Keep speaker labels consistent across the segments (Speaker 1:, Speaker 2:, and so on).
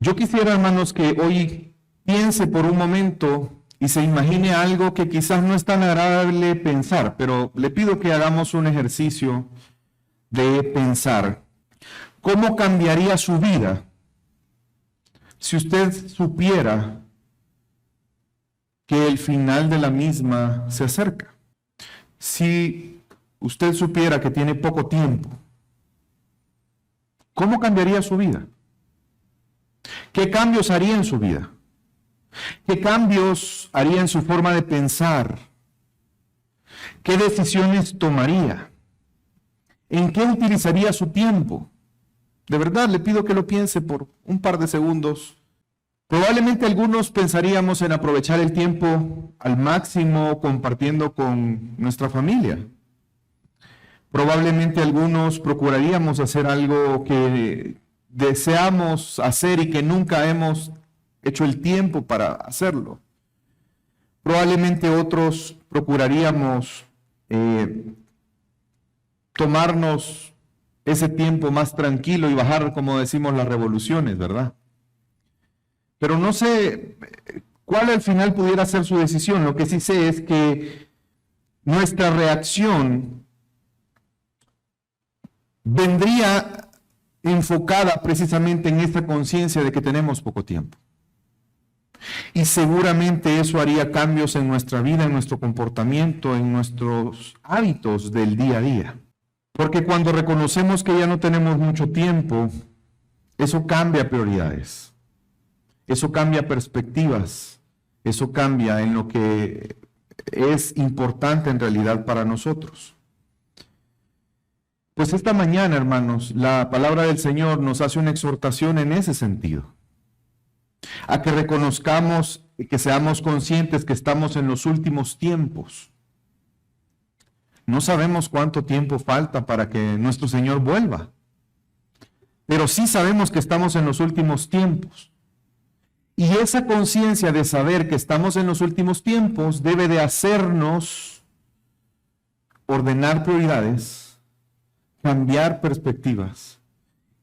Speaker 1: Yo quisiera, hermanos, que hoy piense por un momento y se imagine algo que quizás no es tan agradable pensar, pero le pido que hagamos un ejercicio de pensar. ¿Cómo cambiaría su vida si usted supiera que el final de la misma se acerca? Si usted supiera que tiene poco tiempo, ¿cómo cambiaría su vida? ¿Qué cambios haría en su vida? ¿Qué cambios haría en su forma de pensar? ¿Qué decisiones tomaría? ¿En qué utilizaría su tiempo? De verdad, le pido que lo piense por un par de segundos. Probablemente algunos pensaríamos en aprovechar el tiempo al máximo compartiendo con nuestra familia. Probablemente algunos procuraríamos hacer algo que deseamos hacer y que nunca hemos hecho el tiempo para hacerlo. Probablemente otros procuraríamos tomarnos ese tiempo más tranquilo y bajar, como decimos, las revoluciones, ¿verdad? Pero no sé cuál al final pudiera ser su decisión. Lo que sí sé es que nuestra reacción vendría enfocada precisamente en esta conciencia de que tenemos poco tiempo. Y seguramente eso haría cambios en nuestra vida, en nuestro comportamiento, en nuestros hábitos del día a día. Porque cuando reconocemos que ya no tenemos mucho tiempo, eso cambia prioridades, eso cambia perspectivas, eso cambia en lo que es importante en realidad para nosotros. Pues esta mañana, hermanos, la palabra del Señor nos hace una exhortación en ese sentido, a que reconozcamos y que seamos conscientes que estamos en los últimos tiempos. No sabemos cuánto tiempo falta para que nuestro Señor vuelva, pero sí sabemos que estamos en los últimos tiempos. Y esa conciencia de saber que estamos en los últimos tiempos debe de hacernos ordenar prioridades, cambiar perspectivas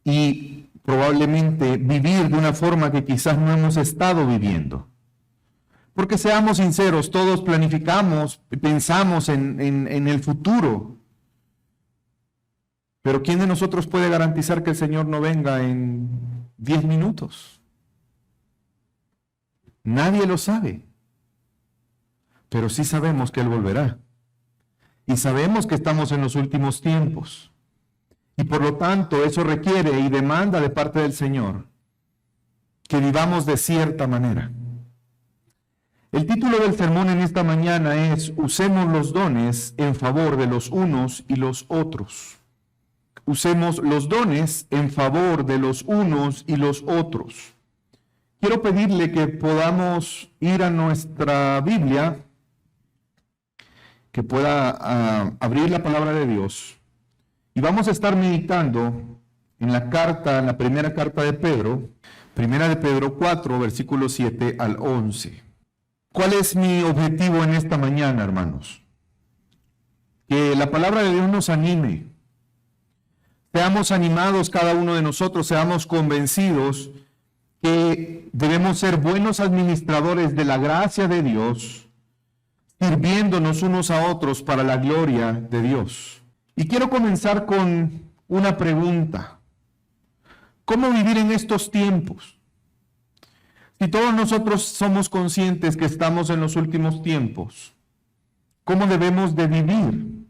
Speaker 1: y probablemente vivir de una forma que quizás no hemos estado viviendo. Porque seamos sinceros, todos planificamos y pensamos en el futuro. Pero ¿quién de nosotros puede garantizar que el Señor no venga en 10 minutos? Nadie lo sabe. Pero sí sabemos que Él volverá. Y sabemos que estamos en los últimos tiempos. Y por lo tanto, eso requiere y demanda de parte del Señor que vivamos de cierta manera. El título del sermón en esta mañana es: usemos los dones en favor de los unos y los otros. Usemos los dones en favor de los unos y los otros. Quiero pedirle que podamos ir a nuestra Biblia, que pueda abrir la palabra de Dios. Y vamos a estar meditando en la primera carta de Pedro, primera de Pedro 4, versículos 7 al 11. ¿Cuál es mi objetivo en esta mañana, hermanos? Que la palabra de Dios nos anime. Seamos animados cada uno de nosotros, seamos convencidos que debemos ser buenos administradores de la gracia de Dios, sirviéndonos unos a otros para la gloria de Dios. Y quiero comenzar con una pregunta. ¿Cómo vivir en estos tiempos? Si todos nosotros somos conscientes que estamos en los últimos tiempos, ¿cómo debemos de vivir?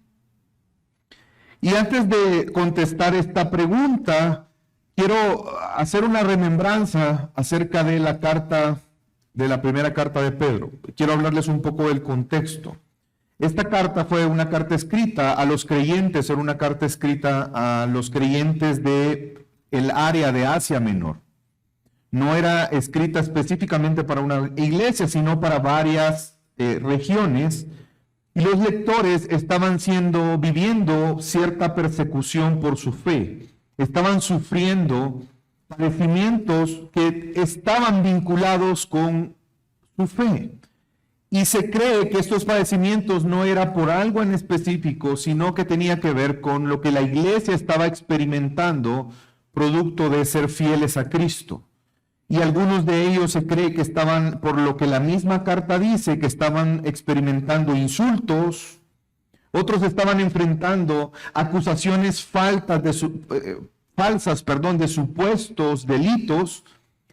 Speaker 1: Y antes de contestar esta pregunta, quiero hacer una remembranza acerca de la primera carta de Pedro. Quiero hablarles un poco del contexto. Esta carta fue una carta escrita a los creyentes, era una carta escrita a los creyentes de el área de Asia Menor. No era escrita específicamente para una iglesia, sino para varias regiones. Y los lectores estaban viviendo cierta persecución por su fe. Estaban sufriendo padecimientos que estaban vinculados con su fe. Y se cree que estos padecimientos no era por algo en específico, sino que tenía que ver con lo que la iglesia estaba experimentando, producto de ser fieles a Cristo. y algunos de ellos se cree que estaban, por lo que la misma carta dice, que estaban experimentando insultos. Otros estaban enfrentando acusaciones falsas de supuestos delitos.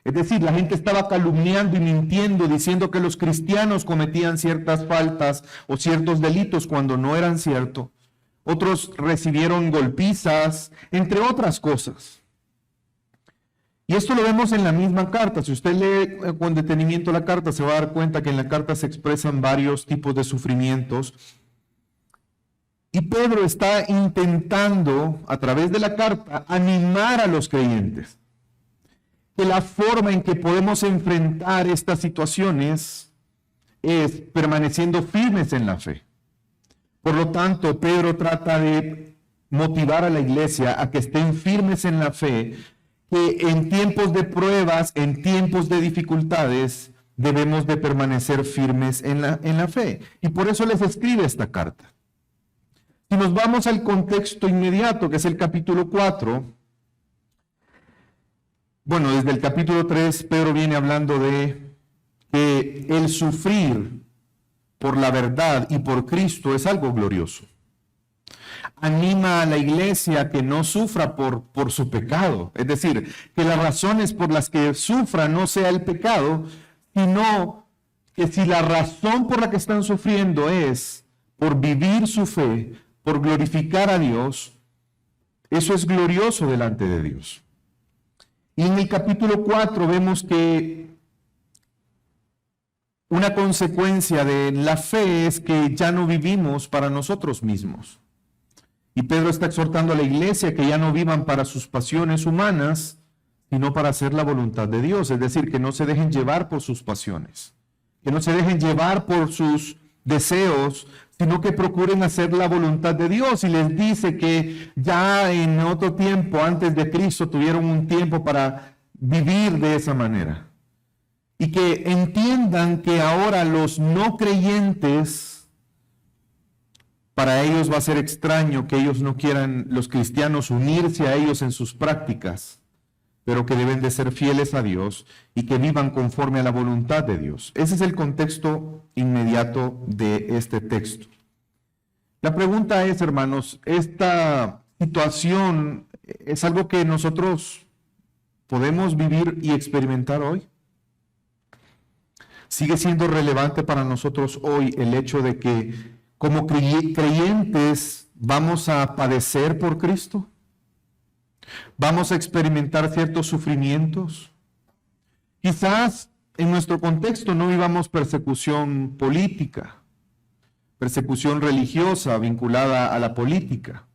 Speaker 1: Es decir, la gente estaba calumniando y mintiendo, diciendo que los cristianos cometían ciertas faltas o ciertos delitos cuando no eran cierto. Otros recibieron golpizas, entre otras cosas. Y esto lo vemos en la misma carta. Si usted lee con detenimiento la carta, se va a dar cuenta que en la carta se expresan varios tipos de sufrimientos. Y Pedro está intentando, a través de la carta, animar a los creyentes. Que la forma en que podemos enfrentar estas situaciones es permaneciendo firmes en la fe. Por lo tanto, Pedro trata de motivar a la iglesia a que estén firmes en la fe, que en tiempos de pruebas, en tiempos de dificultades, debemos de permanecer firmes en la fe. Y por eso les escribe esta carta. Si nos vamos al contexto inmediato, que es el capítulo 4, bueno, desde el capítulo 3, Pedro viene hablando de que el sufrir por la verdad y por Cristo es algo glorioso. Anima a la iglesia a que no sufra por su pecado. Es decir, que las razones por las que sufra no sea el pecado, sino que si la razón por la que están sufriendo es por vivir su fe, por glorificar a Dios, eso es glorioso delante de Dios. Y en el capítulo 4 vemos que una consecuencia de la fe es que ya no vivimos para nosotros mismos. Y Pedro está exhortando a la iglesia que ya no vivan para sus pasiones humanas, sino para hacer la voluntad de Dios. Es decir, que no se dejen llevar por sus pasiones, que no se dejen llevar por sus deseos, sino que procuren hacer la voluntad de Dios. Y les dice que ya en otro tiempo, antes de Cristo, tuvieron un tiempo para vivir de esa manera. Y que entiendan que ahora los no creyentes, para ellos va a ser extraño que ellos no quieran, los cristianos, unirse a ellos en sus prácticas, pero que deben de ser fieles a Dios y que vivan conforme a la voluntad de Dios. Ese es el contexto inmediato de este texto. La pregunta es, hermanos, ¿esta situación es algo que nosotros podemos vivir y experimentar hoy? ¿Sigue siendo relevante para nosotros hoy el hecho de que como creyentes vamos a padecer por Cristo? ¿Vamos a experimentar ciertos sufrimientos? Quizás en nuestro contexto no vivamos persecución política, persecución religiosa vinculada a la política,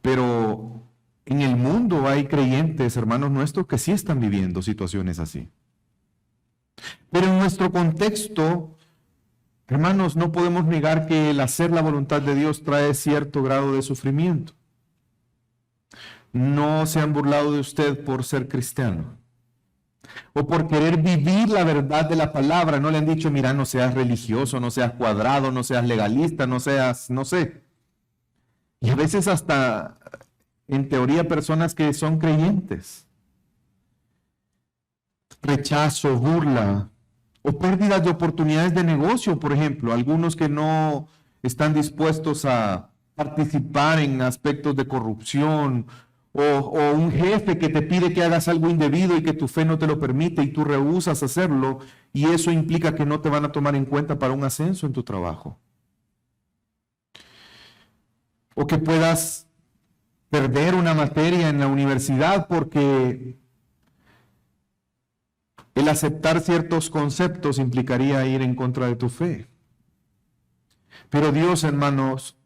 Speaker 1: pero en el mundo hay creyentes, hermanos nuestros, que sí están viviendo situaciones así. Pero en nuestro contexto, hermanos, no podemos negar que el hacer la voluntad de Dios trae cierto grado de sufrimiento. No se han burlado de usted por ser cristiano o por querer vivir la verdad de la palabra. No le han dicho, mira, no seas religioso, no seas cuadrado, no seas legalista, no seas, no sé. Y a veces hasta, en teoría, personas que son creyentes. Rechazo, burla o pérdidas de oportunidades de negocio, por ejemplo. Algunos que no están dispuestos a participar en aspectos de corrupción, o un jefe que te pide que hagas algo indebido y que tu fe no te lo permite y tú rehusas hacerlo, y eso implica que no te van a tomar en cuenta para un ascenso en tu trabajo. O que puedas perder una materia en la universidad porque el aceptar ciertos conceptos implicaría ir en contra de tu fe. Pero Dios, hermanos,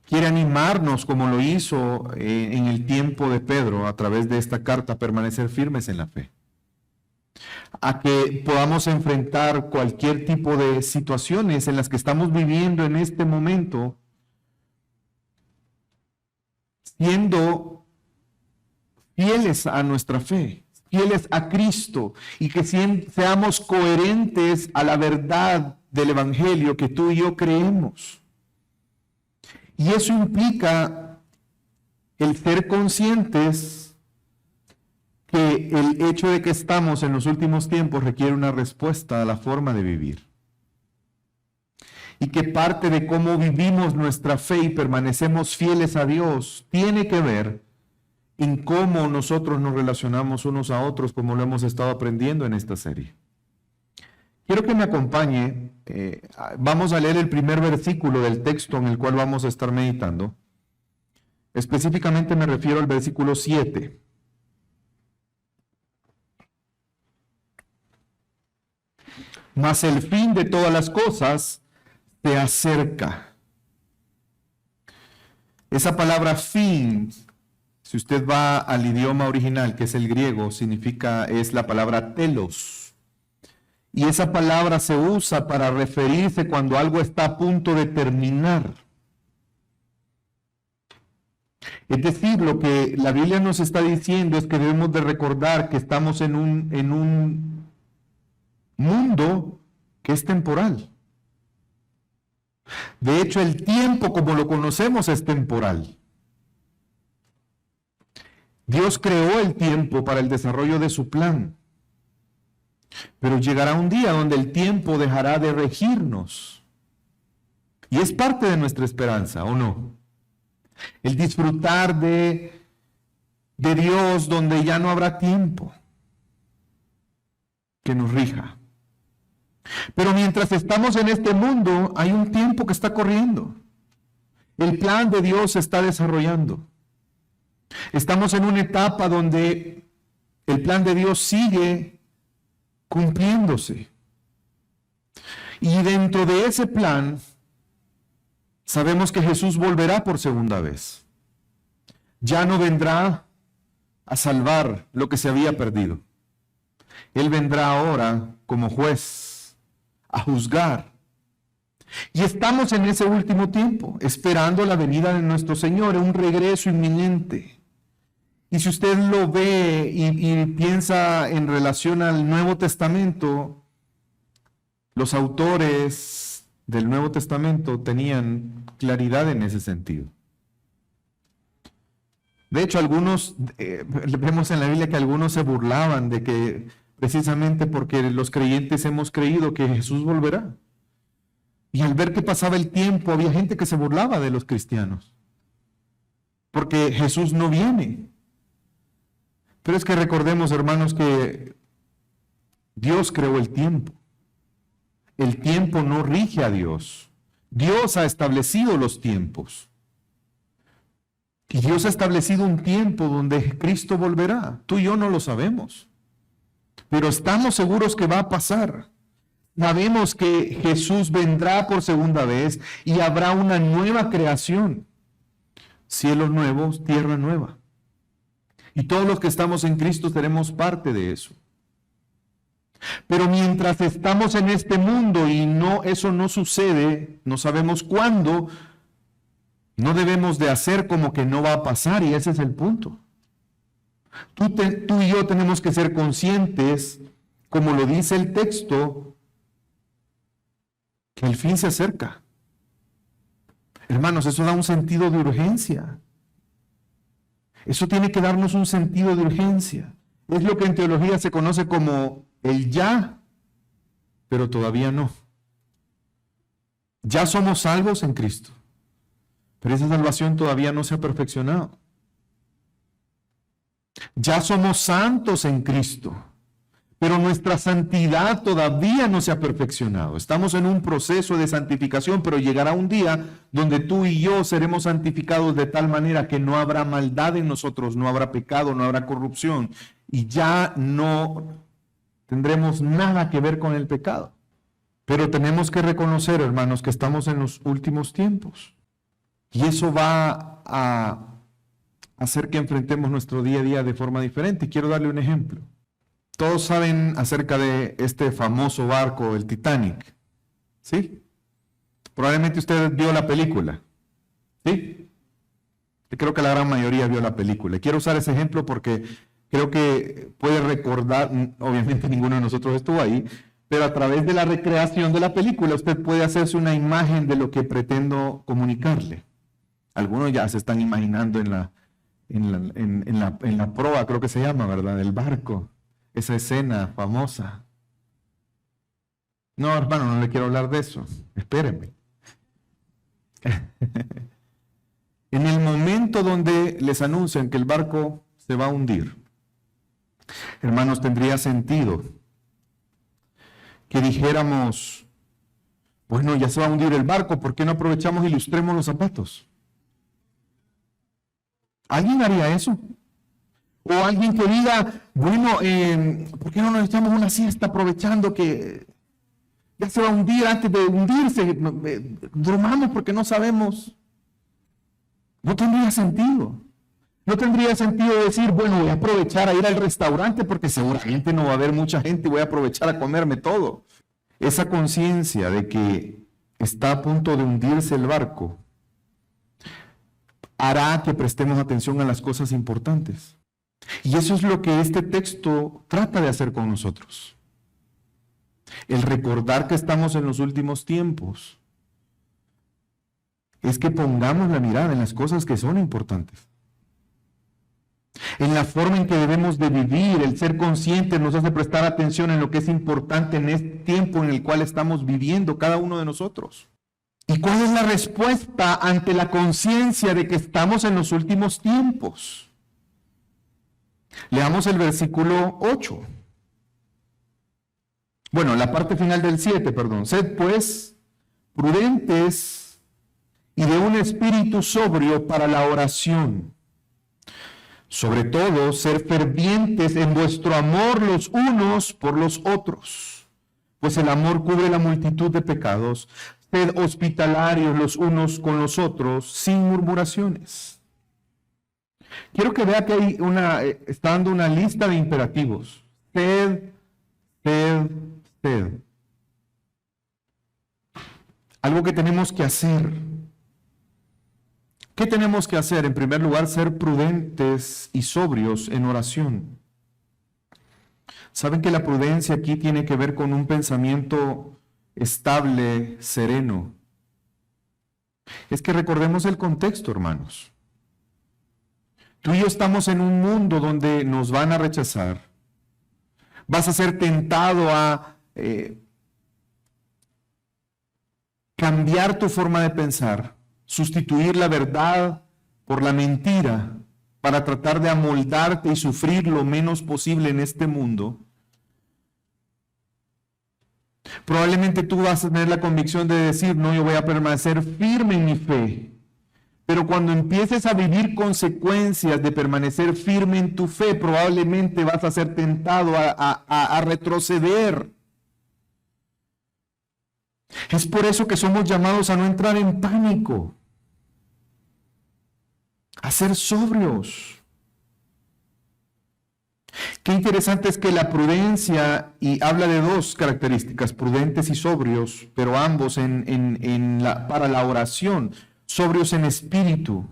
Speaker 1: quiere animarnos, como lo hizo en el tiempo de Pedro, a través de esta carta, a permanecer firmes en la fe. A que podamos enfrentar cualquier tipo de situaciones en las que estamos viviendo en este momento, siendo fieles a nuestra fe, fieles a Cristo, y que seamos coherentes a la verdad del Evangelio que tú y yo creemos. Y eso implica el ser conscientes que el hecho de que estamos en los últimos tiempos requiere una respuesta a la forma de vivir. Y que parte de cómo vivimos nuestra fe y permanecemos fieles a Dios tiene que ver en cómo nosotros nos relacionamos unos a otros, como lo hemos estado aprendiendo en esta serie. Quiero que me acompañe, vamos a leer el primer versículo del texto en el cual vamos a estar meditando. Específicamente me refiero al versículo 7. Mas el fin de todas las cosas se acerca. Esa palabra fin, si usted va al idioma original, que es el griego, es la palabra telos. Y esa palabra se usa para referirse cuando algo está a punto de terminar. Es decir, lo que la Biblia nos está diciendo es que debemos de recordar que estamos en un mundo que es temporal. De hecho, el tiempo como lo conocemos es temporal. Dios creó el tiempo para el desarrollo de su plan. Pero llegará un día donde el tiempo dejará de regirnos. Y es parte de nuestra esperanza, ¿o no? El disfrutar de Dios donde ya no habrá tiempo que nos rija. Pero mientras estamos en este mundo, hay un tiempo que está corriendo. El plan de Dios se está desarrollando. Estamos en una etapa donde el plan de Dios sigue cumpliéndose. Y dentro de ese plan, sabemos que Jesús volverá por segunda vez. Ya no vendrá a salvar lo que se había perdido. Él vendrá ahora como juez a juzgar. Y estamos en ese último tiempo, esperando la venida de nuestro Señor, un regreso inminente. Y si usted lo ve y piensa en relación al Nuevo Testamento, los autores del Nuevo Testamento tenían claridad en ese sentido. De hecho, vemos en la Biblia que algunos se burlaban de que precisamente porque los creyentes hemos creído que Jesús volverá. Y al ver que pasaba el tiempo, había gente que se burlaba de los cristianos, porque Jesús no viene. Pero es que recordemos, hermanos, que Dios creó el tiempo. El tiempo no rige a Dios. Dios ha establecido los tiempos. Y Dios ha establecido un tiempo donde Cristo volverá. Tú y yo no lo sabemos, pero estamos seguros que va a pasar. Sabemos que Jesús vendrá por segunda vez y habrá una nueva creación. Cielos nuevos, tierra nueva. Y todos los que estamos en Cristo seremos parte de eso. Pero mientras estamos en este mundo y eso no sucede, no sabemos cuándo, no debemos de hacer como que no va a pasar, y ese es el punto. Tú y yo tenemos que ser conscientes, como lo dice el texto, que el fin se acerca. Hermanos, eso da un sentido de urgencia. Eso tiene que darnos un sentido de urgencia. Es lo que en teología se conoce como el ya, pero todavía no. Ya somos salvos en Cristo, pero esa salvación todavía no se ha perfeccionado. Ya somos santos en Cristo, pero nuestra santidad todavía no se ha perfeccionado. Estamos en un proceso de santificación, pero llegará un día donde tú y yo seremos santificados de tal manera que no habrá maldad en nosotros, no habrá pecado, no habrá corrupción, y ya no tendremos nada que ver con el pecado. Pero tenemos que reconocer, hermanos, que estamos en los últimos tiempos. Y eso va a hacer que enfrentemos nuestro día a día de forma diferente. Quiero darle un ejemplo. Todos saben acerca de este famoso barco, el Titanic, ¿sí? Probablemente usted vio la película, ¿sí? Yo creo que la gran mayoría vio la película. Quiero usar ese ejemplo porque creo que puede recordar, obviamente ninguno de nosotros estuvo ahí, pero a través de la recreación de la película usted puede hacerse una imagen de lo que pretendo comunicarle. Algunos ya se están imaginando en en la proa, creo que se llama, ¿verdad? Del barco. Esa escena famosa. No, hermano, no le quiero hablar de eso. Espérenme. En el momento donde les anuncian que el barco se va a hundir, hermanos, tendría sentido que dijéramos, bueno, ya se va a hundir el barco, ¿por qué no aprovechamos y lustremos los zapatos? ¿Alguien haría eso? O alguien que diga, bueno, ¿por qué no nos echamos una siesta aprovechando que ya se va a hundir antes de hundirse? Durmamos porque no sabemos. No tendría sentido. No tendría sentido decir, bueno, voy a aprovechar a ir al restaurante porque seguramente no va a haber mucha gente y voy a aprovechar a comerme todo. Esa conciencia de que está a punto de hundirse el barco hará que prestemos atención a las cosas importantes. Y eso es lo que este texto trata de hacer con nosotros. El recordar que estamos en los últimos tiempos es que pongamos la mirada en las cosas que son importantes. En la forma en que debemos de vivir, el ser conscientes nos hace prestar atención en lo que es importante en este tiempo en el cual estamos viviendo cada uno de nosotros. ¿Y cuál es la respuesta ante la conciencia de que estamos en los últimos tiempos? Leamos el versículo 8. Bueno, la parte final del 7, perdón. Sed pues prudentes y de un espíritu sobrio para la oración. Sobre todo, ser fervientes en vuestro amor los unos por los otros, pues el amor cubre la multitud de pecados. Sed hospitalarios los unos con los otros, sin murmuraciones. Quiero que vea que está dando una lista de imperativos. Sed. Algo que tenemos que hacer. ¿Qué tenemos que hacer? En primer lugar, ser prudentes y sobrios en oración. ¿Saben que la prudencia aquí tiene que ver con un pensamiento estable, sereno? Es que recordemos el contexto, hermanos. Tú y yo estamos en un mundo donde nos van a rechazar. Vas a ser tentado a cambiar tu forma de pensar, sustituir la verdad por la mentira para tratar de amoldarte y sufrir lo menos posible en este mundo. Probablemente tú vas a tener la convicción de decir, no, yo voy a permanecer firme en mi fe. Pero cuando empieces a vivir consecuencias de permanecer firme en tu fe, probablemente vas a ser tentado a retroceder. Es por eso que somos llamados a no entrar en pánico, a ser sobrios. Qué interesante es que la prudencia, y habla de dos características, prudentes y sobrios, pero ambos para la oración, sobrios en espíritu.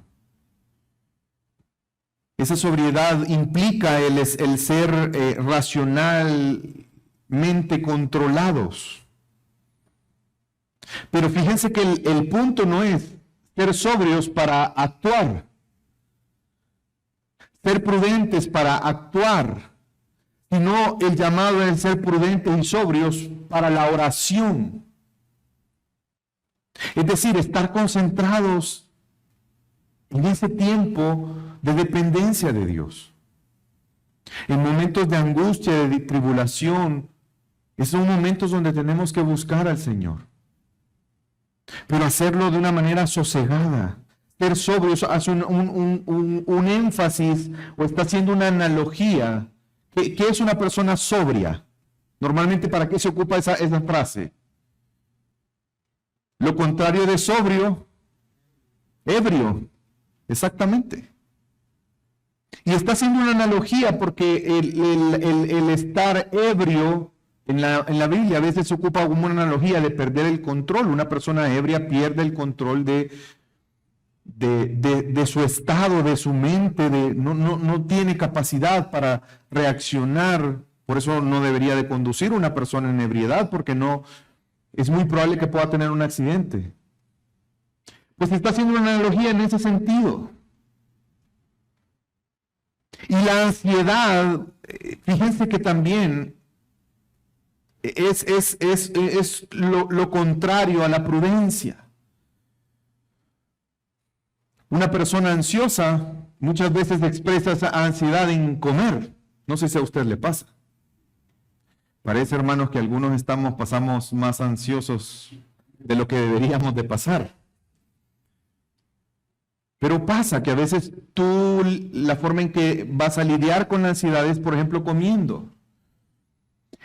Speaker 1: Esa sobriedad implica el ser racionalmente controlados. Pero fíjense que el punto no es ser sobrios para actuar, ser prudentes para actuar, sino el llamado es ser prudentes y sobrios para la oración. Es decir, estar concentrados en ese tiempo de dependencia de Dios. En momentos de angustia, de tribulación, esos son momentos donde tenemos que buscar al Señor. Pero hacerlo de una manera sosegada. Ser sobrios hace un énfasis o está haciendo una analogía. ¿Qué es una persona sobria? Normalmente, ¿para qué se ocupa esa frase? Lo contrario de sobrio, ebrio. Exactamente. Y está haciendo una analogía porque el estar ebrio en la Biblia a veces se ocupa como una analogía de perder el control. Una persona ebria pierde el control de su estado, de su mente, no tiene capacidad para reaccionar. Por eso no debería de conducir una persona en ebriedad, porque es muy probable que pueda tener un accidente. Pues está haciendo una analogía en ese sentido. Y la ansiedad, fíjense que también es lo contrario a la prudencia. Una persona ansiosa muchas veces expresa esa ansiedad en comer. No sé si a usted le pasa. Parece, hermanos, que algunos pasamos más ansiosos de lo que deberíamos de pasar. Pero pasa que a veces la forma en que vas a lidiar con la ansiedad es, por ejemplo, comiendo.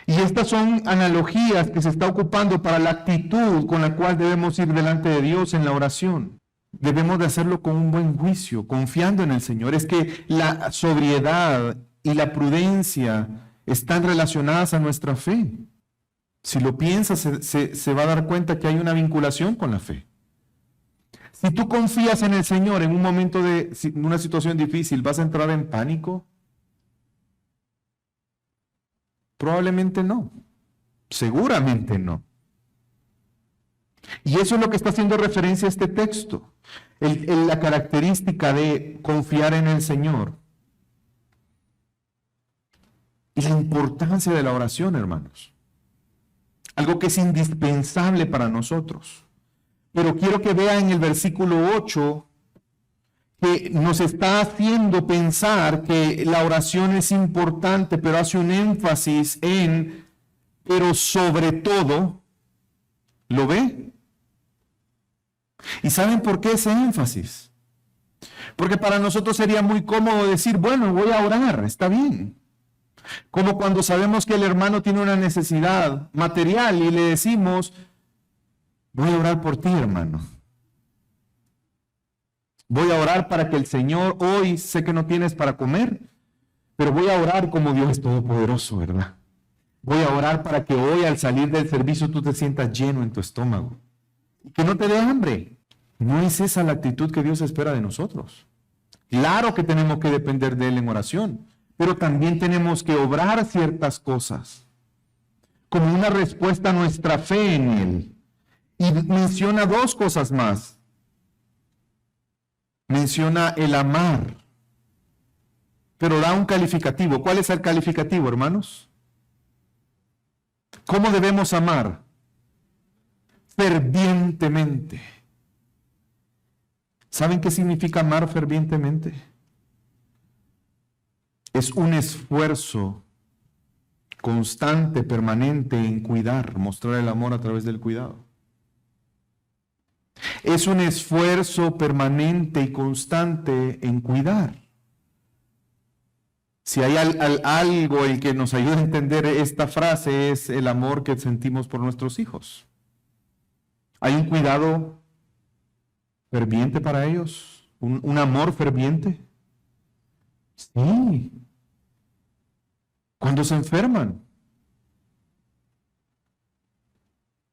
Speaker 1: Y estas son analogías que se está ocupando para la actitud con la cual debemos ir delante de Dios en la oración. Debemos de hacerlo con un buen juicio, confiando en el Señor. Es que la sobriedad y la prudencia están relacionadas a nuestra fe. Si lo piensas, se va a dar cuenta que hay una vinculación con la fe. Si tú confías en el Señor en un momento de una situación difícil, ¿vas a entrar en pánico? Probablemente no. Seguramente no. Y eso es lo que está haciendo referencia a este texto. La característica de confiar en el Señor. Y la importancia de la oración, hermanos. Algo que es indispensable para nosotros. Pero quiero que vea en el versículo 8 que nos está haciendo pensar que la oración es importante, pero hace un énfasis en, pero sobre todo, ¿lo ve? ¿Y saben por qué ese énfasis? Porque para nosotros sería muy cómodo decir, bueno, voy a orar, está bien. Como cuando sabemos que el hermano tiene una necesidad material y le decimos, voy a orar por ti, hermano. Voy a orar para que el Señor, hoy sé que no tienes para comer, pero voy a orar como Dios es todopoderoso, ¿verdad? Voy a orar para que hoy al salir del servicio tú te sientas lleno en tu estómago. Y que no te dé hambre. No es esa la actitud que Dios espera de nosotros. Claro que tenemos que depender de Él en oración, pero también tenemos que obrar ciertas cosas como una respuesta a nuestra fe en Él. Y menciona dos cosas más. Menciona el amar, pero da un calificativo. ¿Cuál es el calificativo, hermanos? ¿Cómo debemos amar? Fervientemente. ¿Saben qué significa amar fervientemente? Es un esfuerzo constante, permanente en cuidar, mostrar el amor a través del cuidado. Es un esfuerzo permanente y constante en cuidar. Si hay algo en que nos ayuda a entender esta frase es el amor que sentimos por nuestros hijos. ¿Hay un cuidado ferviente para ellos? ¿Un amor ferviente? Sí. Cuando se enferman.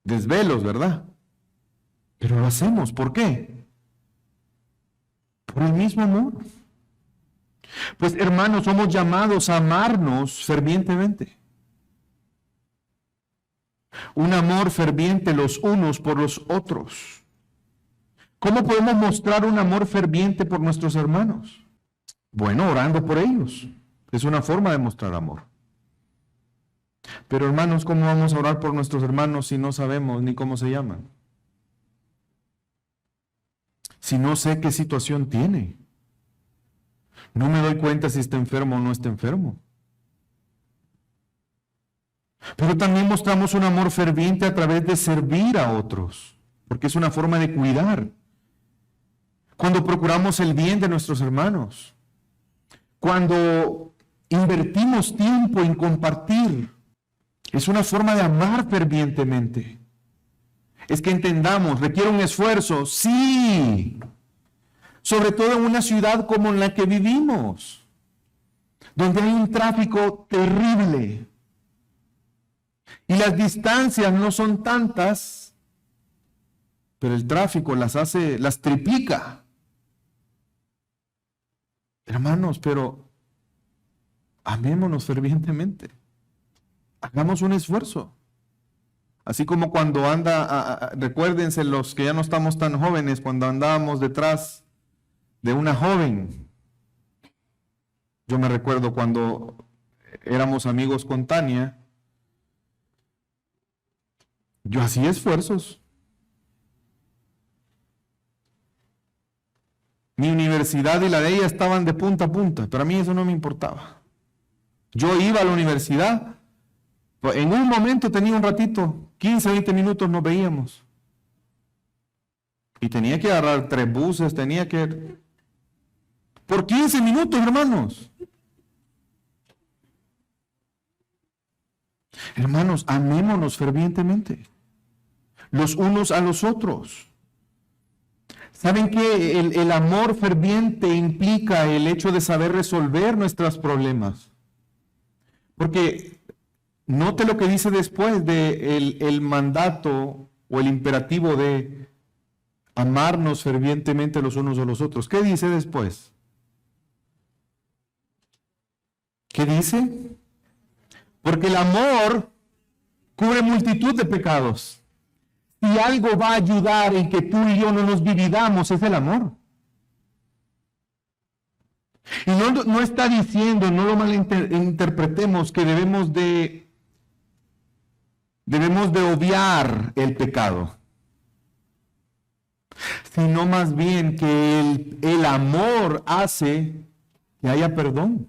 Speaker 1: Desvelos, ¿verdad? Pero lo hacemos. ¿Por qué? Por el mismo amor. Pues hermanos, somos llamados a amarnos fervientemente. Un amor ferviente los unos por los otros. ¿Cómo podemos mostrar un amor ferviente por nuestros hermanos? Bueno, orando por ellos. Es una forma de mostrar amor. Pero hermanos, ¿cómo vamos a orar por nuestros hermanos si no sabemos ni cómo se llaman? Si no sé qué situación tiene. No me doy cuenta si está enfermo o no está enfermo. Pero también mostramos un amor ferviente a través de servir a otros, porque es una forma de cuidar. Cuando procuramos el bien de nuestros hermanos, cuando invertimos tiempo en compartir, es una forma de amar fervientemente. Es que entendamos, requiere un esfuerzo, sí, sobre todo en una ciudad como en la que vivimos, donde hay un tráfico terrible y las distancias no son tantas, pero el tráfico las triplica. Hermanos, pero amémonos fervientemente, hagamos un esfuerzo. Así como cuando recuérdense los que ya no estamos tan jóvenes, cuando andábamos detrás de una joven Yo me recuerdo cuando éramos amigos con Tania, yo hacía esfuerzos. Mi universidad y la de ella estaban de punta a punta, pero a mí eso no me importaba. Yo iba a la universidad, en un momento tenía un ratito, 15, 20 minutos nos veíamos. Y tenía que agarrar 3 buses, tenía que... Por 15 minutos, hermanos. Hermanos, amémonos fervientemente, los unos a los otros. ¿Saben que el amor ferviente implica el hecho de saber resolver nuestros problemas? Porque note lo que dice después de el mandato o el imperativo de amarnos fervientemente los unos a los otros. ¿Qué dice después? ¿Qué dice? Porque el amor cubre multitud de pecados. Si algo va a ayudar en que tú y yo no nos dividamos, es el amor. Y no está diciendo, no lo malinterpretemos, que debemos de obviar el pecado, sino más bien que el amor hace que haya perdón.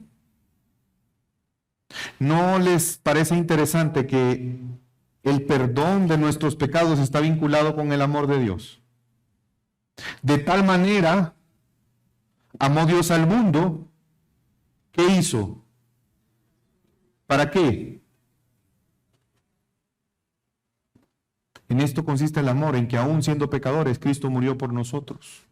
Speaker 1: ¿No les parece interesante que el perdón de nuestros pecados está vinculado con el amor de Dios? De tal manera amó Dios al mundo. ¿Qué hizo? ¿Para qué? En esto consiste el amor, en que aún siendo pecadores, Cristo murió por nosotros.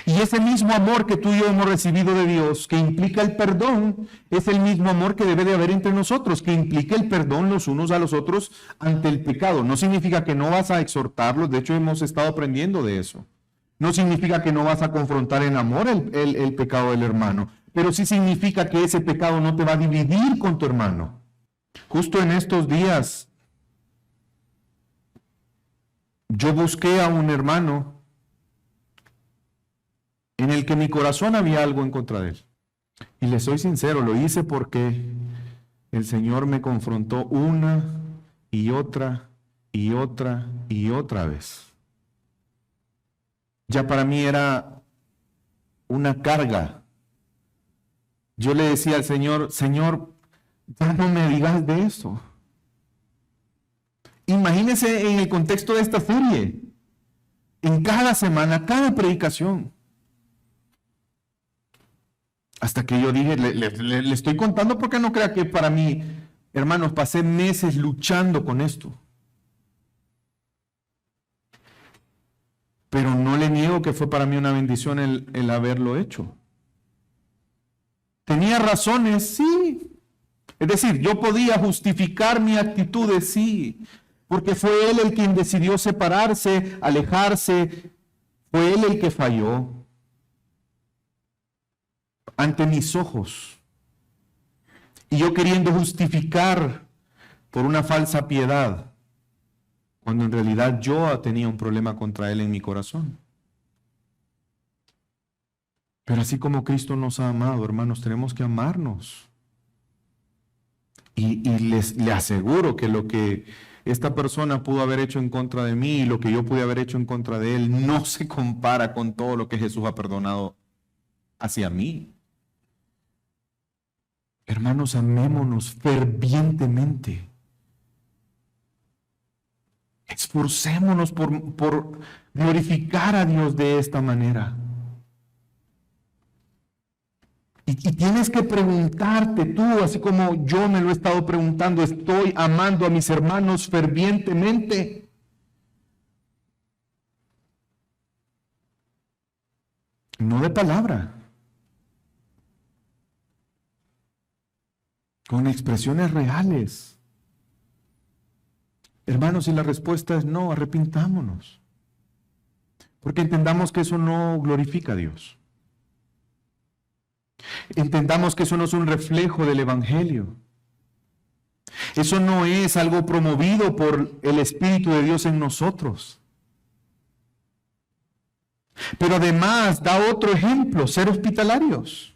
Speaker 1: Y ese mismo amor que tú y yo hemos recibido de Dios, que implica el perdón, es el mismo amor que debe de haber entre nosotros, que implica el perdón los unos a los otros ante el pecado. No significa que no vas a exhortarlos, de hecho hemos estado aprendiendo de eso. No significa que no vas a confrontar en amor el pecado del hermano, pero sí significa que ese pecado no te va a dividir con tu hermano. Justo en estos días, yo busqué a un hermano en el que mi corazón había algo en contra de él. Y le soy sincero, lo hice porque el Señor me confrontó una y otra y otra y otra vez. Ya para mí era una carga. Yo le decía al Señor, Señor, ya no me digas de eso. Imagínense en el contexto de esta serie, en cada semana, cada predicación. Hasta que yo dije, le estoy contando porque no crea que para mí, hermanos, pasé meses luchando con esto. Pero no le niego que fue para mí una bendición el haberlo hecho. ¿Tenía razones? Sí. Es decir, yo podía justificar mi actitud, sí, porque fue él el quien decidió separarse, alejarse, fue él el que falló ante mis ojos. Y yo queriendo justificar por una falsa piedad, cuando en realidad yo tenía un problema contra él en mi corazón. Pero así como Cristo nos ha amado, hermanos, tenemos que amarnos. Y le aseguro que lo que esta persona pudo haber hecho en contra de mí y lo que yo pude haber hecho en contra de él no se compara con todo lo que Jesús ha perdonado hacia mí. Hermanos, amémonos fervientemente. Esforcémonos por glorificar a Dios de esta manera. Y tienes que preguntarte tú, así como yo me lo he estado preguntando, ¿estoy amando a mis hermanos fervientemente? No de palabra, con expresiones reales. Hermanos, si la respuesta es no, arrepintámonos. Porque entendamos que eso no glorifica a Dios. Entendamos que eso no es un reflejo del Evangelio. Eso no es algo promovido por el Espíritu de Dios en nosotros. Pero además da otro ejemplo, ser hospitalarios.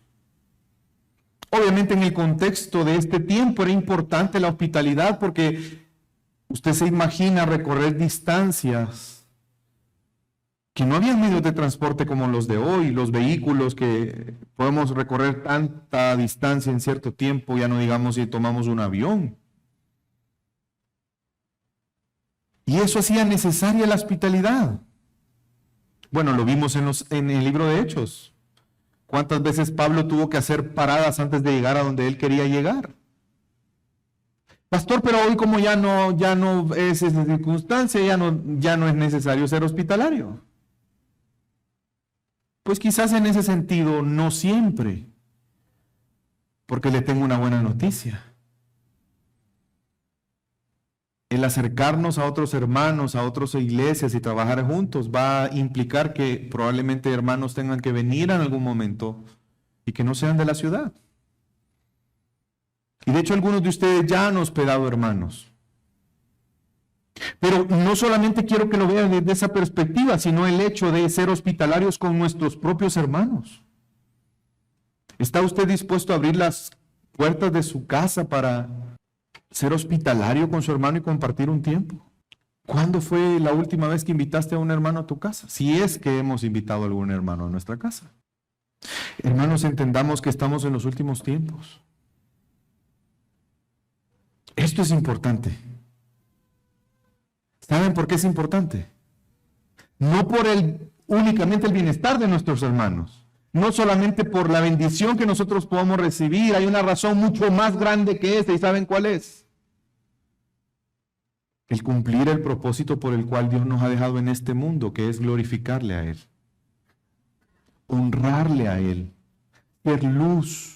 Speaker 1: Obviamente en el contexto de este tiempo era importante la hospitalidad porque usted se imagina recorrer distancias que no había medios de transporte como los de hoy, los vehículos que podemos recorrer tanta distancia en cierto tiempo, ya no digamos si tomamos un avión. Y eso hacía necesaria la hospitalidad. Bueno, lo vimos en el libro de Hechos. ¿Cuántas veces Pablo tuvo que hacer paradas antes de llegar a donde él quería llegar? Pastor, pero hoy como ya no es esa circunstancia, ya no es necesario ser hospitalario. Pues quizás en ese sentido no siempre, porque le tengo una buena noticia. El acercarnos a otros hermanos, a otras iglesias y trabajar juntos va a implicar que probablemente hermanos tengan que venir en algún momento y que no sean de la ciudad. Y de hecho algunos de ustedes ya han hospedado hermanos. Pero no solamente quiero que lo vean desde esa perspectiva, sino el hecho de ser hospitalarios con nuestros propios hermanos. ¿Está usted dispuesto a abrir las puertas de su casa para ser hospitalario con su hermano y compartir un tiempo? ¿Cuándo fue la última vez que invitaste a un hermano a tu casa? Si es que hemos invitado a algún hermano a nuestra casa. Hermanos, entendamos que estamos en los últimos tiempos. Esto es importante. ¿Saben por qué es importante? No por únicamente el bienestar de nuestros hermanos, no solamente por la bendición que nosotros podamos recibir, hay una razón mucho más grande que esta, ¿y saben cuál es? El cumplir el propósito por el cual Dios nos ha dejado en este mundo, que es glorificarle a Él, honrarle a Él, ser luz.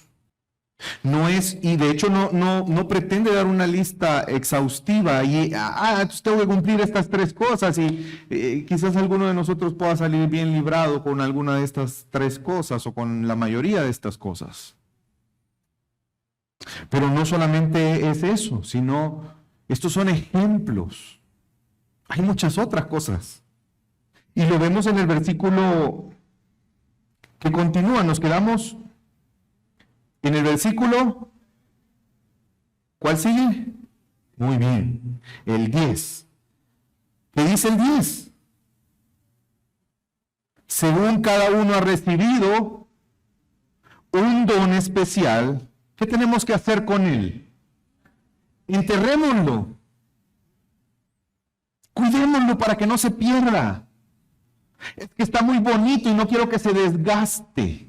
Speaker 1: No es, y de hecho no pretende dar una lista exhaustiva y entonces tengo que cumplir estas 3 cosas y quizás alguno de nosotros pueda salir bien librado con alguna de estas 3 cosas o con la mayoría de estas cosas. Pero no solamente es eso, sino estos son ejemplos. Hay muchas otras cosas. Y lo vemos en el versículo que continúa, nos quedamos en el versículo, ¿cuál sigue? Muy bien, el 10. ¿Qué dice el 10? Según cada uno ha recibido un don especial, ¿qué tenemos que hacer con él? Enterrémoslo. Cuidémoslo para que no se pierda. Es que está muy bonito y no quiero que se desgaste.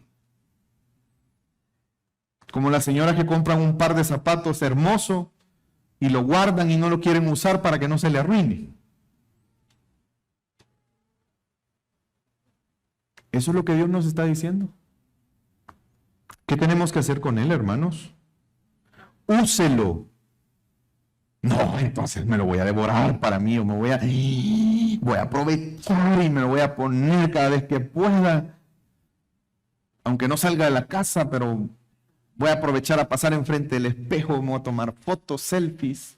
Speaker 1: Como las señoras que compran un par de zapatos hermoso y lo guardan y no lo quieren usar para que no se le arruine. Eso es lo que Dios nos está diciendo. ¿Qué tenemos que hacer con él, hermanos? Úselo. No, entonces me lo voy a devorar para mí o voy a aprovechar y me lo voy a poner cada vez que pueda. Aunque no salga de la casa, pero voy a aprovechar a pasar enfrente del espejo, me voy a tomar fotos, selfies.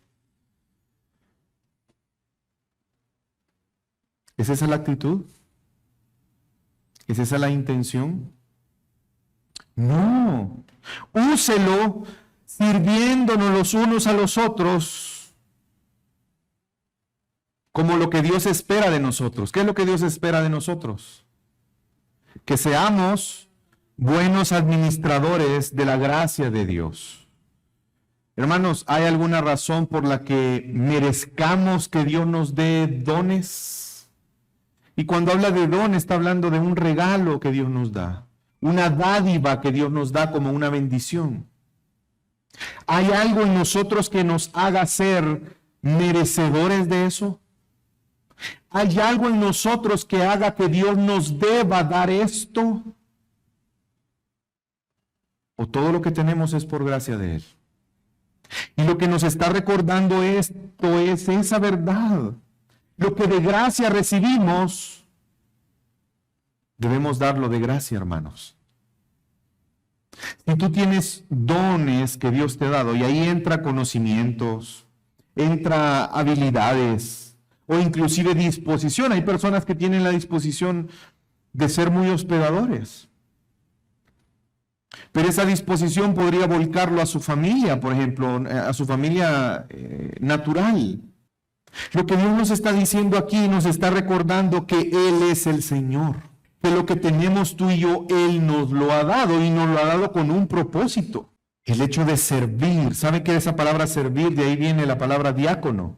Speaker 1: ¿Es esa la actitud? ¿Es esa la intención? No. Úselo sirviéndonos los unos a los otros como lo que Dios espera de nosotros. ¿Qué es lo que Dios espera de nosotros? Que seamos buenos administradores de la gracia de Dios. Hermanos, ¿hay alguna razón por la que merezcamos que Dios nos dé dones? Y cuando habla de don, está hablando de un regalo que Dios nos da, una dádiva que Dios nos da como una bendición. ¿Hay algo en nosotros que nos haga ser merecedores de eso? ¿Hay algo en nosotros que haga que Dios nos deba dar esto? ¿O todo lo que tenemos es por gracia de Él? Y lo que nos está recordando esto es esa verdad. Lo que de gracia recibimos, debemos darlo de gracia, hermanos. Si tú tienes dones que Dios te ha dado, y ahí entra conocimientos, entra habilidades, o inclusive disposición. Hay personas que tienen la disposición de ser muy hospedadores. Pero esa disposición podría volcarlo a su familia, por ejemplo, a su familia natural. Lo que Dios nos está diciendo aquí, nos está recordando que Él es el Señor. Que lo que tenemos tú y yo, Él nos lo ha dado y nos lo ha dado con un propósito. El hecho de servir. ¿Sabe qué es esa palabra servir? De ahí viene la palabra diácono.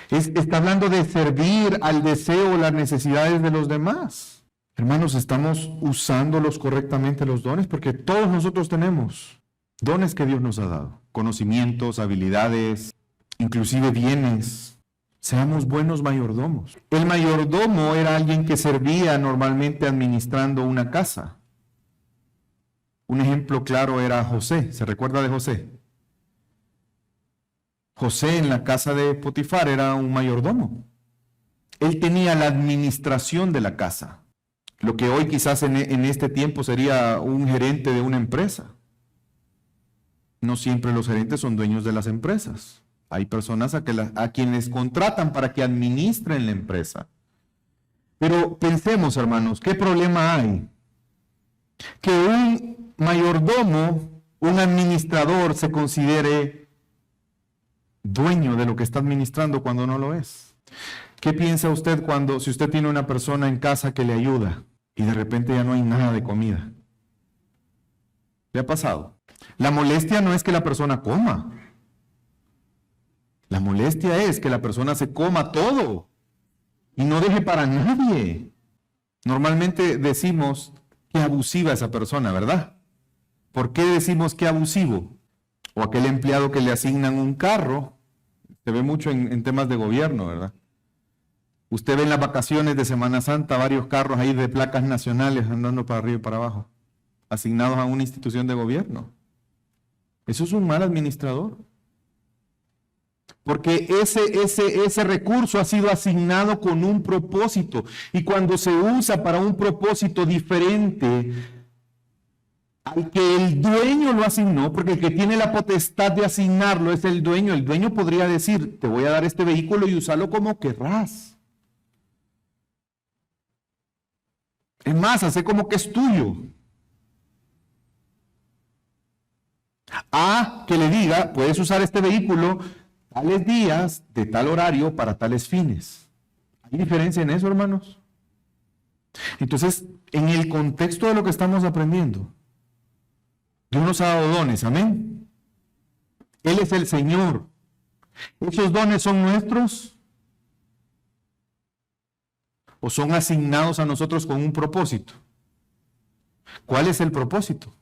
Speaker 1: Está hablando de servir al deseo o las necesidades de los demás. Hermanos, ¿estamos usándolos correctamente los dones? Porque todos nosotros tenemos dones que Dios nos ha dado. Conocimientos, habilidades, inclusive bienes. Seamos buenos mayordomos. El mayordomo era alguien que servía normalmente administrando una casa. Un ejemplo claro era José. ¿Se recuerda de José? José en la casa de Potifar era un mayordomo. Él tenía la administración de la casa. Lo que hoy quizás en este tiempo sería un gerente de una empresa. No siempre los gerentes son dueños de las empresas. Hay personas a quienes contratan para que administren la empresa. Pero pensemos, hermanos, ¿qué problema hay? Que un mayordomo, un administrador, se considere dueño de lo que está administrando cuando no lo es. ¿Qué piensa usted si usted tiene una persona en casa que le ayuda y de repente ya no hay nada de comida? ¿Le ha pasado? La molestia no es que la persona coma. La molestia es que la persona se coma todo y no deje para nadie. Normalmente decimos que abusiva esa persona, ¿verdad? ¿Por qué decimos que abusivo? O aquel empleado que le asignan un carro, se ve mucho en temas de gobierno, ¿verdad? Usted ve en las vacaciones de Semana Santa varios carros ahí de placas nacionales andando para arriba y para abajo, asignados a una institución de gobierno. Eso es un mal administrador. Porque ese recurso ha sido asignado con un propósito. Y cuando se usa para un propósito diferente al que el dueño lo asignó, porque el que tiene la potestad de asignarlo es el dueño podría decir, te voy a dar este vehículo y usarlo como querrás. Es más, hace como que es tuyo. A que le diga, puedes usar este vehículo tales días, de tal horario, para tales fines. ¿Hay diferencia en eso, hermanos? Entonces, en el contexto de lo que estamos aprendiendo, Dios nos ha dado dones, amén. Él es el Señor. ¿Esos dones son nuestros? ¿O son asignados a nosotros con un propósito? ¿Cuál es el propósito?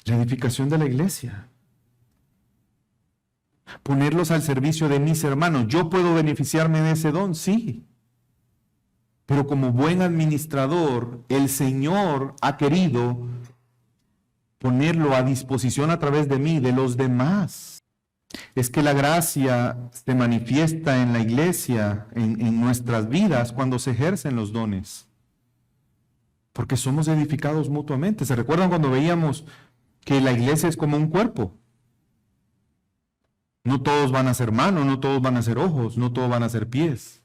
Speaker 1: La edificación de la iglesia. Ponerlos al servicio de mis hermanos. ¿Yo puedo beneficiarme de ese don? Sí. Pero como buen administrador, el Señor ha querido ponerlo a disposición a través de mí, de los demás. Es que la gracia se manifiesta en la iglesia, en nuestras vidas, cuando se ejercen los dones. Porque somos edificados mutuamente. ¿Se recuerdan cuando veíamos que la iglesia es como un cuerpo? No todos van a ser manos, no todos van a ser ojos, no todos van a ser pies.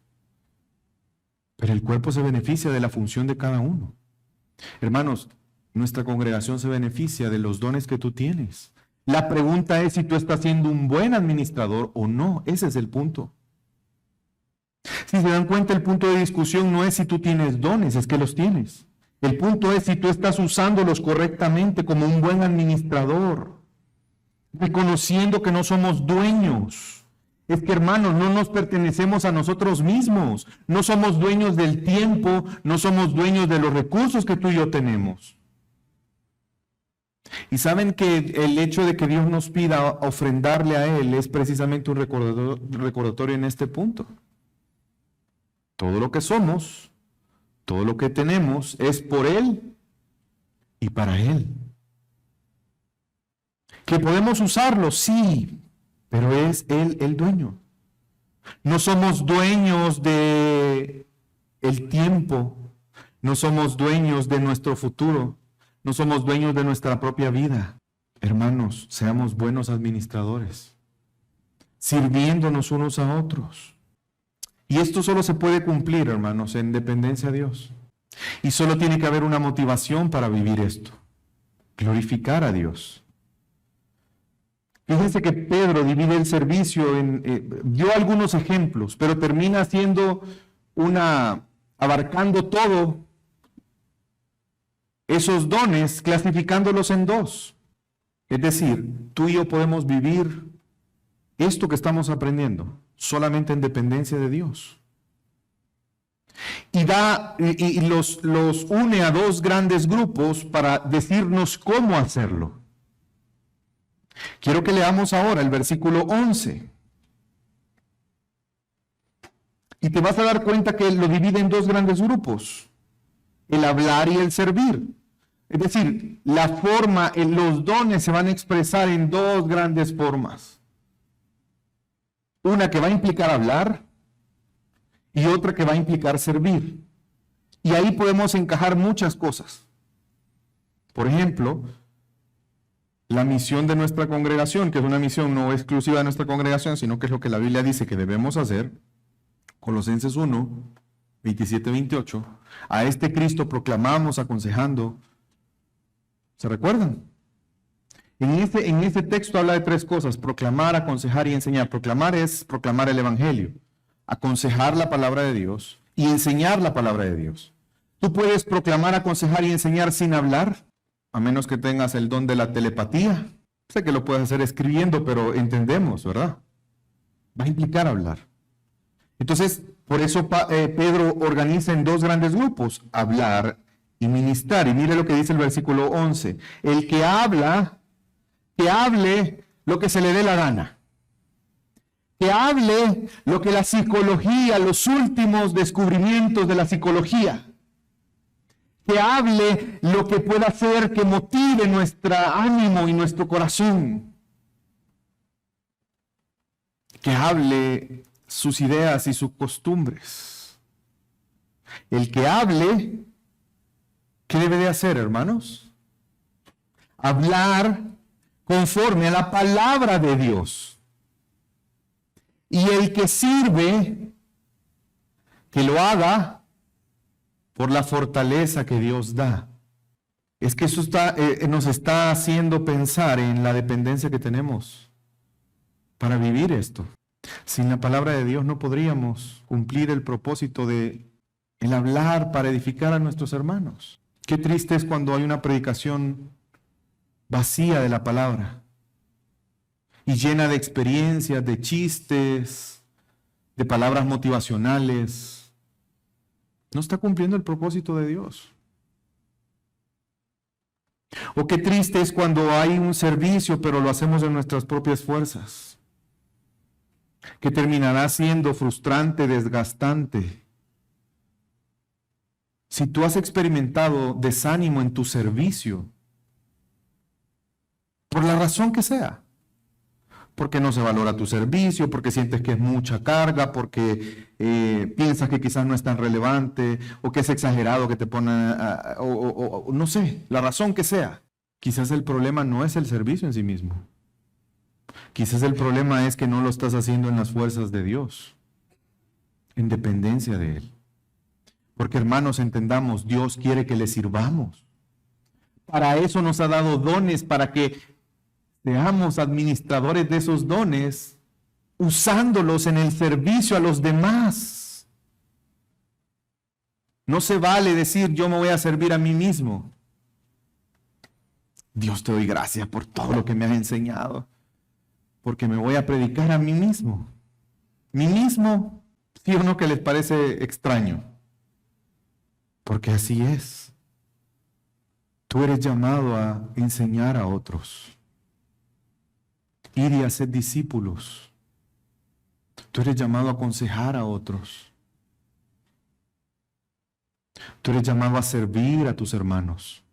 Speaker 1: Pero el cuerpo se beneficia de la función de cada uno. Hermanos, nuestra congregación se beneficia de los dones que tú tienes. La pregunta es si tú estás siendo un buen administrador o no. Ese es el punto. Si se dan cuenta, el punto de discusión no es si tú tienes dones, es que los tienes. El punto es si tú estás usándolos correctamente como un buen administrador. Reconociendo que no somos dueños. Es que, hermanos, no nos pertenecemos a nosotros mismos. No somos dueños del tiempo, no somos dueños de los recursos que tú y yo tenemos. Y saben que el hecho de que Dios nos pida ofrendarle a Él es precisamente un recordatorio en este punto. Todo lo que somos, todo lo que tenemos es por Él y para Él. ¿Que podemos usarlo? Sí, pero es Él el dueño. No somos dueños de el tiempo, no somos dueños de nuestro futuro, no somos dueños de nuestra propia vida. Hermanos, seamos buenos administradores, sirviéndonos unos a otros. Y esto solo se puede cumplir, hermanos, en dependencia a Dios. Y solo tiene que haber una motivación para vivir esto: glorificar a Dios. Fíjense que Pedro divide el servicio dio algunos ejemplos, pero termina siendo abarcando todo esos dones, clasificándolos en dos. Es decir, tú y yo podemos vivir esto que estamos aprendiendo solamente en dependencia de Dios. Y los une a dos grandes grupos para decirnos cómo hacerlo. Quiero que leamos ahora el versículo 11. Y te vas a dar cuenta que lo divide en dos grandes grupos: el hablar y el servir. Es decir, los dones se van a expresar en dos grandes formas. Una que va a implicar hablar y otra que va a implicar servir. Y ahí podemos encajar muchas cosas. Por ejemplo, la misión de nuestra congregación, que es una misión no exclusiva de nuestra congregación, sino que es lo que la Biblia dice que debemos hacer. Colosenses 1, 27, 28. A este Cristo proclamamos, aconsejando. ¿Se recuerdan? En ese texto habla de tres cosas: proclamar, aconsejar y enseñar. Proclamar es proclamar el Evangelio, aconsejar la palabra de Dios y enseñar la palabra de Dios. Tú puedes proclamar, aconsejar y enseñar sin hablar, a menos que tengas el don de la telepatía. Sé que lo puedes hacer escribiendo, pero entendemos, ¿verdad? Va a implicar hablar. Entonces, por eso Pedro organiza en dos grandes grupos: hablar y ministrar. Y mire lo que dice el versículo 11. El que habla, que hable lo que se le dé la gana. Que hable lo que la psicología, los últimos descubrimientos de la psicología. Que hable lo que pueda hacer que motive nuestro ánimo y nuestro corazón. Que hable sus ideas y sus costumbres. El que hable, ¿qué debe de hacer, hermanos? Hablar conforme a la palabra de Dios. Y el que sirve, que lo haga por la fortaleza que Dios da. Es que eso nos está haciendo pensar en la dependencia que tenemos para vivir esto. Sin la palabra de Dios no podríamos cumplir el propósito de el hablar para edificar a nuestros hermanos. Qué triste es cuando hay una predicación vacía de la palabra y llena de experiencias, de chistes, de palabras motivacionales. No está cumpliendo el propósito de Dios. O qué triste es cuando hay un servicio, pero lo hacemos de nuestras propias fuerzas, que terminará siendo frustrante, desgastante. Si tú has experimentado desánimo en tu servicio, por la razón que sea, porque no se valora tu servicio, porque sientes que es mucha carga, porque piensas que quizás no es tan relevante, o que es exagerado, que te pone, o no sé, la razón que sea. Quizás el problema no es el servicio en sí mismo. Quizás el problema es que no lo estás haciendo en las fuerzas de Dios, en dependencia de Él. Porque, hermanos, entendamos, Dios quiere que le sirvamos. Para eso nos ha dado dones, para que seamos administradores de esos dones, usándolos en el servicio a los demás. No se vale decir, yo me voy a servir a mí mismo. Dios, te doy gracias por todo lo que me has enseñado, porque me voy a predicar a mí mismo. Mí mismo, ¿sí o no que les parece extraño? Porque así es. Tú eres llamado a enseñar a otros. Ir y hacer discípulos. Tú eres llamado a aconsejar a otros. Tú eres llamado a servir a tus hermanos.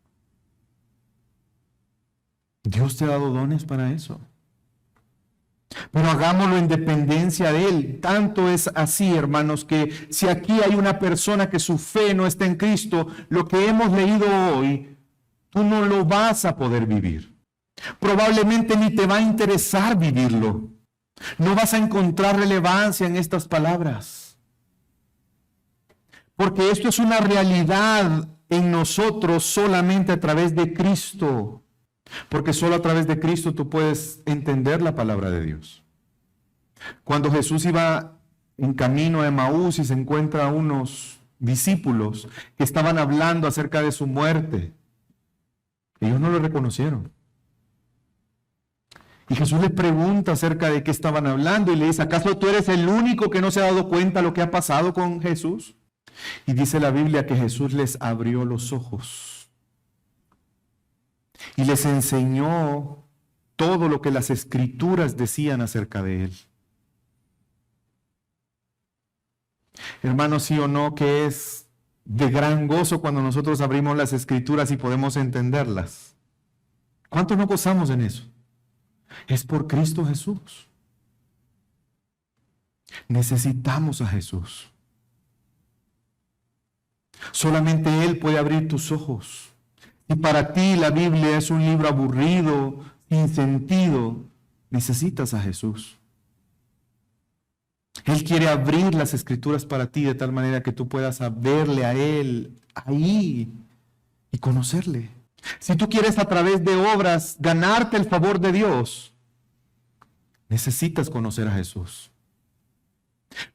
Speaker 1: Dios te ha dado dones para eso. Pero hagámoslo en dependencia de Él. Tanto es así, hermanos, que si aquí hay una persona que su fe no está en Cristo, lo que hemos leído hoy, tú no lo vas a poder vivir. Probablemente ni te va a interesar vivirlo. No vas a encontrar relevancia en estas palabras. Porque esto es una realidad en nosotros solamente a través de Cristo. Porque solo a través de Cristo tú puedes entender la palabra de Dios. Cuando Jesús iba en camino a Emaús y se encuentra a unos discípulos que estaban hablando acerca de su muerte, ellos no lo reconocieron. Y Jesús les pregunta acerca de qué estaban hablando y le dice, ¿acaso tú eres el único que no se ha dado cuenta de lo que ha pasado con Jesús? Y dice la Biblia que Jesús les abrió los ojos y les enseñó todo lo que las Escrituras decían acerca de él. Hermanos, sí o no, que es de gran gozo cuando nosotros abrimos las Escrituras y podemos entenderlas. ¿Cuántos no gozamos en eso? Es por Cristo Jesús. Necesitamos a Jesús. Solamente Él puede abrir tus ojos. Y para ti la Biblia es un libro aburrido, sin sentido, necesitas a Jesús. Él quiere abrir las Escrituras para ti de tal manera que tú puedas verle a Él ahí y conocerle. Si tú quieres a través de obras ganarte el favor de Dios, necesitas conocer a Jesús.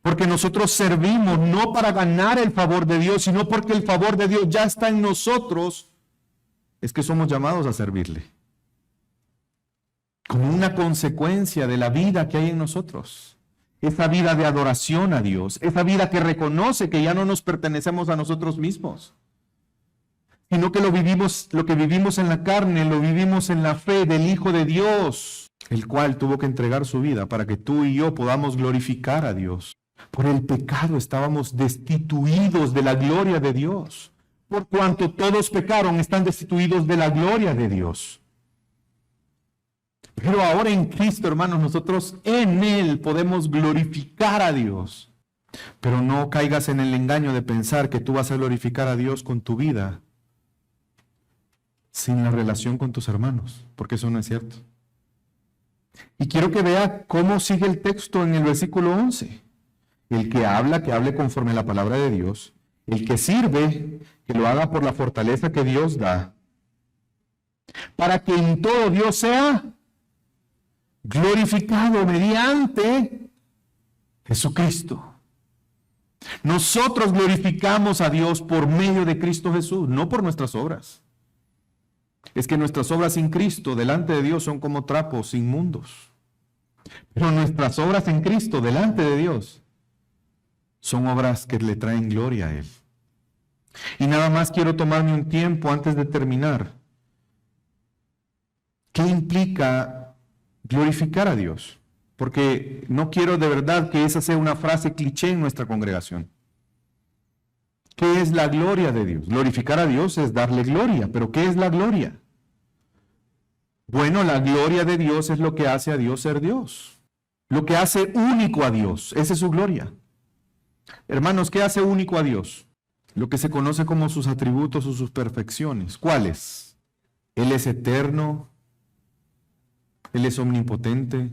Speaker 1: Porque nosotros servimos no para ganar el favor de Dios, sino porque el favor de Dios ya está en nosotros, es que somos llamados a servirle. Como una consecuencia de la vida que hay en nosotros. Esa vida de adoración a Dios, esa vida que reconoce que ya no nos pertenecemos a nosotros mismos, sino que lo que vivimos en la carne, lo vivimos en la fe del Hijo de Dios, el cual tuvo que entregar su vida para que tú y yo podamos glorificar a Dios. Por el pecado estábamos destituidos de la gloria de Dios. Por cuanto todos pecaron, están destituidos de la gloria de Dios. Pero ahora en Cristo, hermanos, nosotros en Él podemos glorificar a Dios. Pero no caigas en el engaño de pensar que tú vas a glorificar a Dios con tu vida sin la relación con tus hermanos, porque eso no es cierto. Y quiero que vea cómo sigue el texto en el versículo 11. El que habla, que hable conforme a la palabra de Dios. El que sirve, que lo haga por la fortaleza que Dios da. Para que en todo Dios sea glorificado mediante Jesucristo. Nosotros glorificamos a Dios por medio de Cristo Jesús, no por nuestras obras. Es que nuestras obras sin Cristo delante de Dios son como trapos inmundos. Pero nuestras obras en Cristo delante de Dios son obras que le traen gloria a Él. Y nada más quiero tomarme un tiempo antes de terminar. ¿Qué implica glorificar a Dios? Porque no quiero de verdad que esa sea una frase cliché en nuestra congregación. ¿Qué es la gloria de Dios? Glorificar a Dios es darle gloria, pero ¿qué es la gloria? Bueno, la gloria de Dios es lo que hace a Dios ser Dios. Lo que hace único a Dios, esa es su gloria. Hermanos, ¿qué hace único a Dios? Lo que se conoce como sus atributos o sus perfecciones. ¿Cuáles? Él es eterno, Él es omnipotente,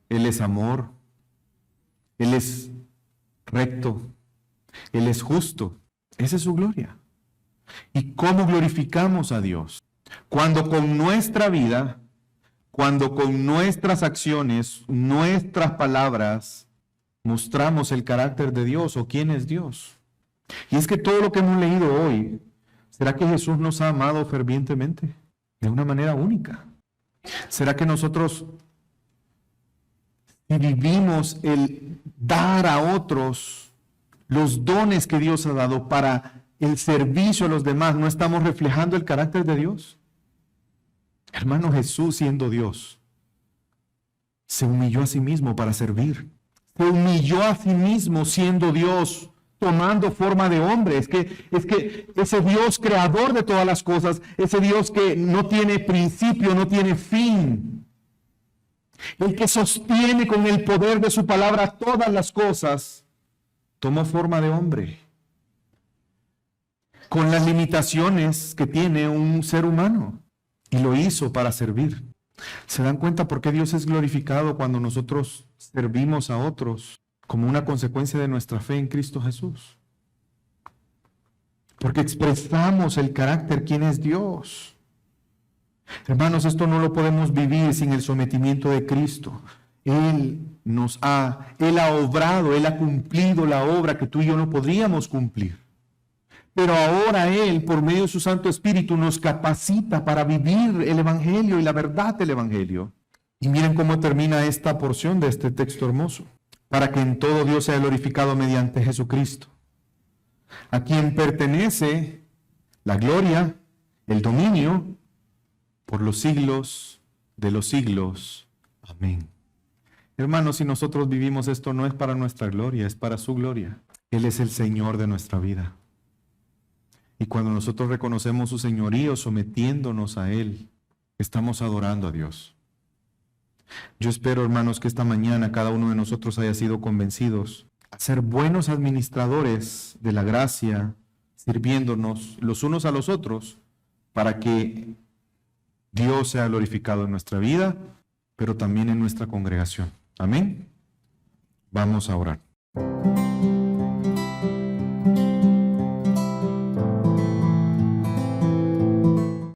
Speaker 1: Él es amor, Él es recto, Él es justo. Esa es su gloria. ¿Y cómo glorificamos a Dios? Cuando con nuestra vida, cuando con nuestras acciones, nuestras palabras, mostramos el carácter de Dios o quién es Dios. Y es que todo lo que hemos leído hoy, ¿será que Jesús nos ha amado fervientemente? De una manera única. ¿Será que nosotros, si vivimos el dar a otros los dones que Dios ha dado para el servicio a los demás, no estamos reflejando el carácter de Dios? Hermano, Jesús, siendo Dios, se humilló a sí mismo para servir. Se humilló a sí mismo siendo Dios, tomando forma de hombre. Es que ese Dios creador de todas las cosas, ese Dios que no tiene principio, no tiene fin, el que sostiene con el poder de su palabra todas las cosas, tomó forma de hombre, con las limitaciones que tiene un ser humano, y lo hizo para servir. ¿Se dan cuenta por qué Dios es glorificado cuando nosotros servimos a otros como una consecuencia de nuestra fe en Cristo Jesús? porque expresamos el carácter, quién es Dios. Hermanos, esto no lo podemos vivir sin el sometimiento de Cristo. Él ha obrado, Él ha cumplido la obra que tú y yo no podríamos cumplir. Pero ahora Él, por medio de su Santo Espíritu, nos capacita para vivir el Evangelio y la verdad del Evangelio. Y miren cómo termina esta porción de este texto hermoso. Para que en todo Dios sea glorificado mediante Jesucristo, a quien pertenece la gloria, el dominio, por los siglos de los siglos. Amén. Hermanos, si nosotros vivimos esto, no es para nuestra gloria, es para su gloria. Él es el Señor de nuestra vida. Y cuando nosotros reconocemos su señorío, sometiéndonos a Él, estamos adorando a Dios. Yo espero, hermanos, que esta mañana cada uno de nosotros haya sido convencidos a ser buenos administradores de la gracia, sirviéndonos los unos a los otros, para que Dios sea glorificado en nuestra vida, pero también en nuestra congregación. Amén. Vamos a orar.